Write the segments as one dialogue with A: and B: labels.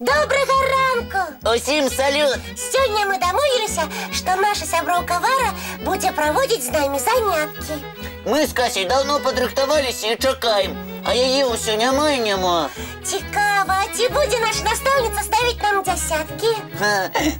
A: Добрага ранку!
B: Усім салют!
A: Сёння мы дамовіліся, што наша сяброўка Вара будзе праводзіць з намі заняткі.
B: Мы з Касей давно падрыхтаваліся і чакаем, а яе ўсё няма і няма.
A: Цікава, ці будзе наша настаўніца ставіць нам дзясяткі?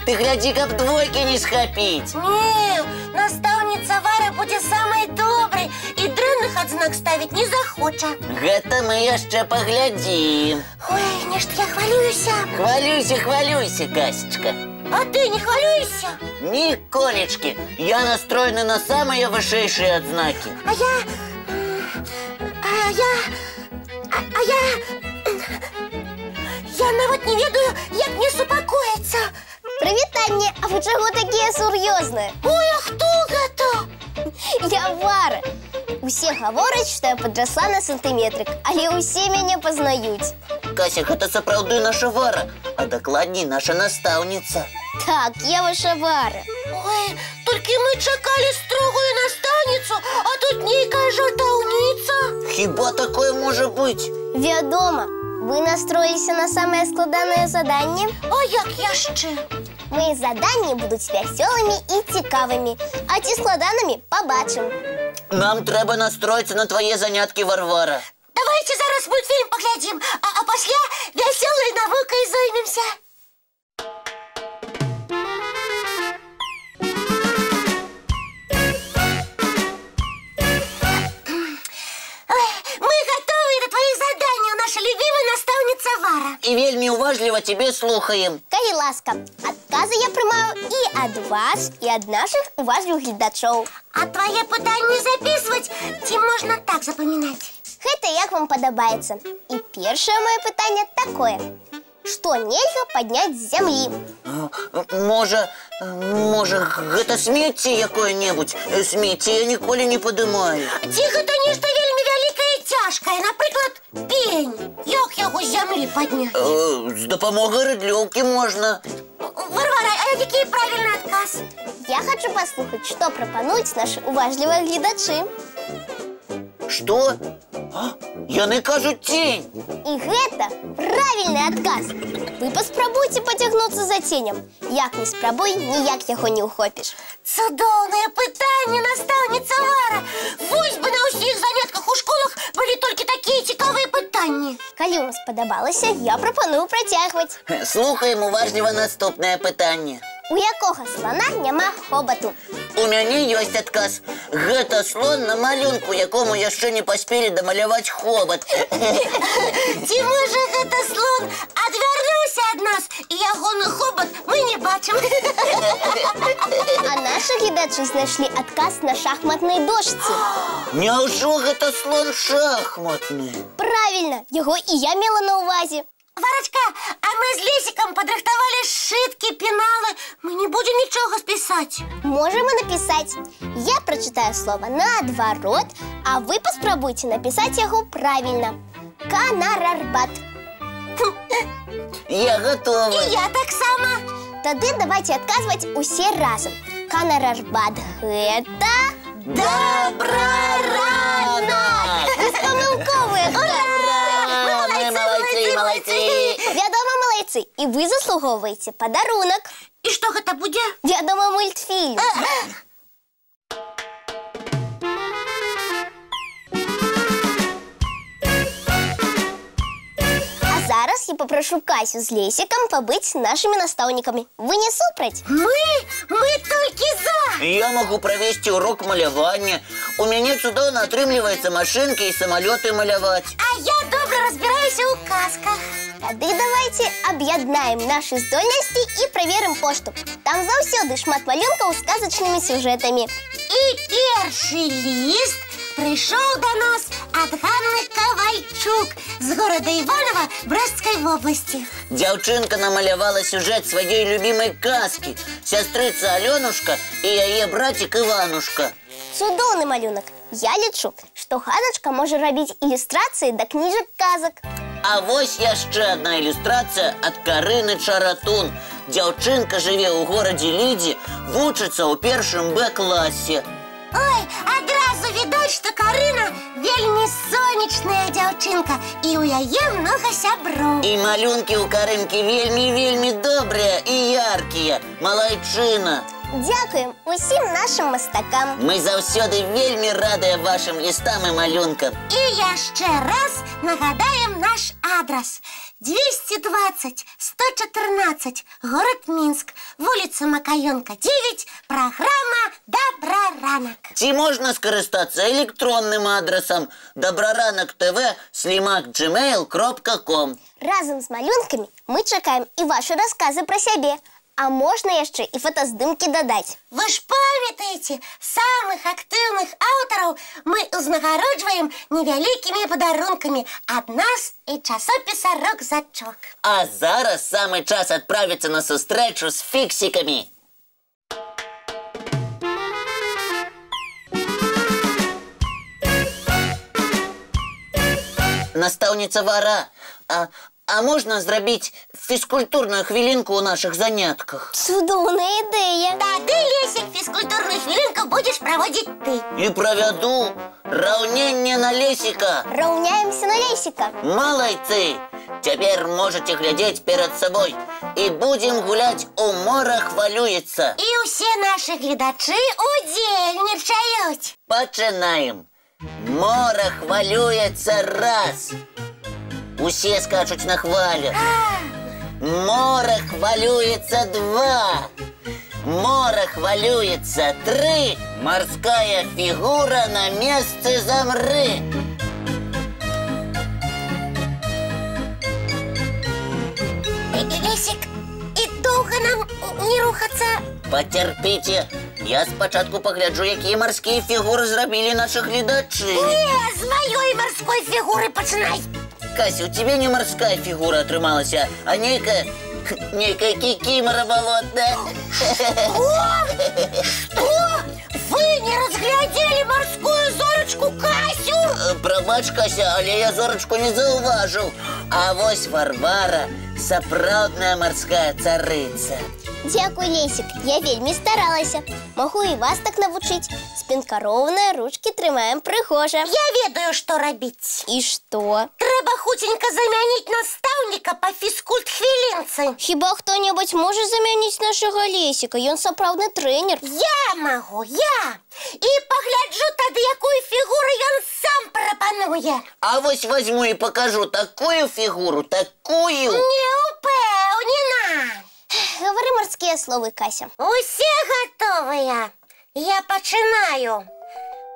B: Ты глядзі, каб двойкі не схапіць.
A: Не, настаўніца Вара будзе самай добрай і дрэнных адзнак ставіць не захоча.
B: Гэта мы яшчэ паглядзім.
A: Ой, нешта я хвалююся.
B: Хвалюйся, Касечка.
A: А ты не хвалюешься?
B: Ніколечкі, я настроены на самыя вышэйшыя адзнакі.
A: Я нават не ведаю, як мне супакоіцца.
C: Прывітанне, а вы чаго такія сур'ёзныя?
A: Ой, а хто гэта?
C: Я Вара. Усе гавораць, што я падрасла на сантыметрык, але ўсе мяне пазнаюць.
B: Кася, гэта сапраўды наша Вара, а дакладней наша настаўніца.
C: Так, я ваша Вара.
A: Ой, толькі мы чакалі строгую настаўніцу, а тут нейкая жартаўніца.
B: Хіба такое можа быць?
C: Вядома, вы настроіліся на самае складанае заданне?
A: А як яшчэ?
C: Мои заданні будуць вясёлымі і цікавымі, а ці складанымі пабачым.
B: Нам трэба настроіцца на твае заняткі, Варвара.
A: Давайте зараз мультфільм паглядзім, а пасля вясёлай навукай зоймемся. Мы готовы до твоих заданий, наша любимая настаўніца Вара.
B: І вельмі уважліва тебе слухаем.
C: Калі ласка, адказы я прымаю і ад вас, і ад нашых уважлівых гледачоў.
A: А твои пытанні записывать ці можна так запамінаць?
C: Гэта як вам падабаецца. І першае маё пытанне такое. Што нельга падняць з зямлі?
B: Можа, гэта смецце якое-небудзь? Смецце я ніколі не падымаю.
A: Ці гэта нешта вельмі вялікае і цяжкае, напрыклад, пень. Як яго з зямлі падняць?
B: З дапамогай рыдлёўкі можна.
A: Варвара, а які правільны адказ?
C: Я хочу паслухаць, што прапануюць нашы уважлівыя гледачы.
B: Што? Яны кажуць цень.
C: І гэта правільны адказ. Вы паспрабуйце пацягнуцца за ценем. Як не спрабуй, ніяк яго не ўхопіш.
A: Цудоўнае пытанне, настаўніца Вара. Вось бы на ўсіх занятках у школах былі толькі такія цікавыя пытанні.
C: Калі вам спадабалася, я прапаную працягваць.
B: Слухаем уважліва наступнае пытанне.
C: У якога слона няма хобату?
B: У мяне ёсць адказ. Гэта слон на малюнку, якому яшчэ не паспелі дамаляваць хобат.
A: Ці можа гэта слон адвярнуўся ад нас, і ягоны хобат мы не бачым.
C: А нашы гледачы знайшлі адказ на шахматнай дошцы.
B: Няўжо гэта слон шахматны?
C: Правільна, яго і я мела на ўвазе.
A: Варачка, а мы з Лесікам падрыхтавалі сшыткі, пеналы. Мы не будзем нічога спісаць.
C: Можам і напісаць. Я прачытаю слова наадварот, а вы паспрабуйце напісаць яго правільна. Канарарбат.
B: Я готова.
A: І я таксама.
C: Тады давайте адказваць усе разам. Канарарбат гэта...
A: Добраранак!
C: Беспамылковы адказ.
B: Малайцы!
C: Вядома, малайцы, і вы заслугоўваеце падарунак.
A: І што гэта будзе?
C: Вядома, мультфільм. А зараз я попрошу Касю з Лесікам пабыць нашымі настаўнікамі. Вы не супраць?
A: Мы толькі за!
B: Я могу правесці урок малявання. У мяне цудоўна атрымліваецца машынкі і самалёты маляваць.
A: А я добра разбіраюся ў казках.
C: Тады давайте аб'яднаем нашы здольнасці і праверым пошту. Там заўсёды шмат малюнкаў з казачнымі сюжэтамі.
A: І першы ліст прыйшоў да нас ад Ганны Кавальчук з горада Іванова Брасцкай вобласці.
B: Дзяўчынка намалявала сюжэт сваёй любімай казкі. Сястрыца Алёнушка і яе брацік Іванушка.
C: Цудоўны малюнак. Я лічу, што Ганачка можа рабіць ілюстрацыі да кніжак казак.
B: А вось яшчэ адна ілюстрацыя ад Карыны Чаратун. Дзяўчынка жыве ў горадзе Лідзі, вучыцца ў першым Б класе.
A: Ой, адразу відаць, што Карына вельмі сонечная. сонечная дзяўчынка, і ў яе многа сяброў.
B: І малюнкі ў Карынкі вельмі добрыя і яркія. Малайчына.
C: Дзякуем усім нашим мастакам.
B: Мы заўсёды вельмі радыя вашим лістам і малюнкам.
A: І яшчэ раз нагадаем наш адрес. 220-114, город Минск, вуліца Макаёнка, 9, программа «Добраранак».
B: Ці можна скарыстацца электронным адресам dobraranok.tv@gmail.com.
C: Разом з малюнкамі мы чакаем і ваші расказы пра сябе. А можна яшчэ і фотаздымкі дадаць.
A: Вы ж памятаеце, самых актыўных аўтараў мы ўзнагароджваем невялікімі падарункамі ад нас і часопіса «Рок-зачок».
B: А зараз самы час адправіцца на сустрэчу з фіксікамі. Настаўніца Вара, а можна зрабіць фізкультурную хвілінку ў нашых занятках?
C: Цудоўная ідэя.
A: Тады, Лесік, фізкультурную хвілінку будзеш праводзіць ты.
B: І правяду раўненне на Лесіка.
C: Раўняемся на Лесіка.
B: Малайцы! Цяпер можаце глядзець перад сабой. І будзем гуляць у «Мора хвалюецца».
A: І ўсе нашы гледачы удзельнічаюць.
B: Пачынаем. Мора хвалюецца раз. Усе скачуць на хвалях. Мора хвалюецца два. Мора хвалюецца три. Морская фігура на месцы замры.
A: Лесік, і доўга нам не рухацца?
B: Пацярпіце. Я спачатку пагляджу, якія марскія фігуры зрабілі нашых гледачы.
A: Не, з маёй марской фігуры пачынай.
B: Кася, у тебе не морская фигура атрымалася, а нейкая кікімара балотная.
A: О! Что? Вы не разглядели морскую зорочку Касю?
B: Прабач, Кася, але я зорочку не заўважыў. А вось Варвара, сапраўдная морская царыца.
C: Дзякуй, Лесік, я вельмі старалася. Магу і вас так навучыць. Спінкароўныя ручкі трымаем прыгожа.
A: Я ведаю, што рабіць.
C: І што?
A: Трэба хуценька замяніць настаўніка па фізкульт-хвілінцы.
C: Хіба хто-небудзь можа замяніць нашага Лесіка? Ён сапраўдны трэнер.
A: Я магу, я. І пагляджу тады, якую фігуру ён сам прапануе.
B: А вось возьму і пакажу такую фігуру, такую.
A: Не упэўнена.
C: Гавары марскія словы, Кася.
A: Усе гатовыя. Я пачынаю.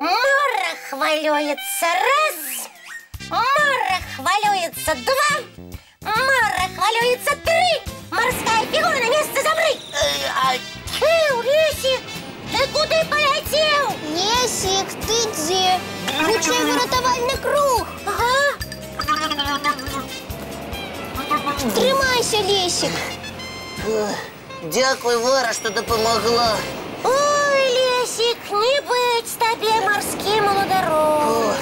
A: Мора хвалюецца раз. Мора хвалюецца два. Мора хвалюецца три. Морская фігура на месцы замры. Лесік, ты куды паляцеў?
C: Лесік, ты дзе? Хутчэй выратавальны круг.
A: Ага.
C: Трымайся, Лесік.
B: Дзякуй, Вара, што дапамагла.
A: Ой, Лесік, не быць табе марскім уладаром.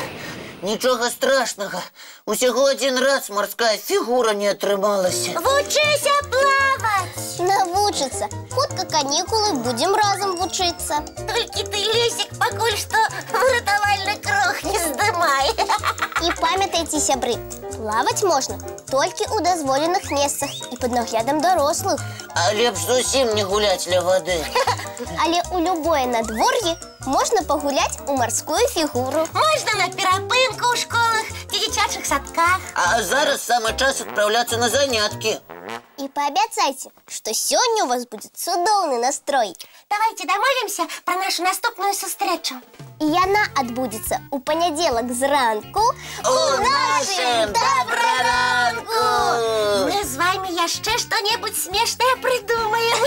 B: Нічога страшнага. Усяго один раз морская фігура не атрымалася.
A: Вучыся плаваць.
C: Навучыцца. Хутка канікулы, будзем разам вучыцца.
A: Толькі ты, Лесік, пакуль што выратавальны круг не здымай.
C: І памятайце, сябры, плаваць можна толькі ў дазволеных месцах і пад наглядам дарослых.
B: А лепш зусім не гуляць ля вады.
C: Але ў любое надвор'е можна пагуляць у марскую фігуру.
A: Можна на перапынку ў школах ці дзіцячых садках.
B: А зараз самы час адпраўляцца на заняткі.
C: І паабяцайце, што сёння у вас будзе цудоўны настрой.
A: Давайте дамовімся пра нашу наступную сустрэчу.
C: І яна адбудзецца ў панядзелак зранку
B: У нашым Добраранку!
A: Мы з вамі яшчэ што-небудзь смешнае прыдумаем.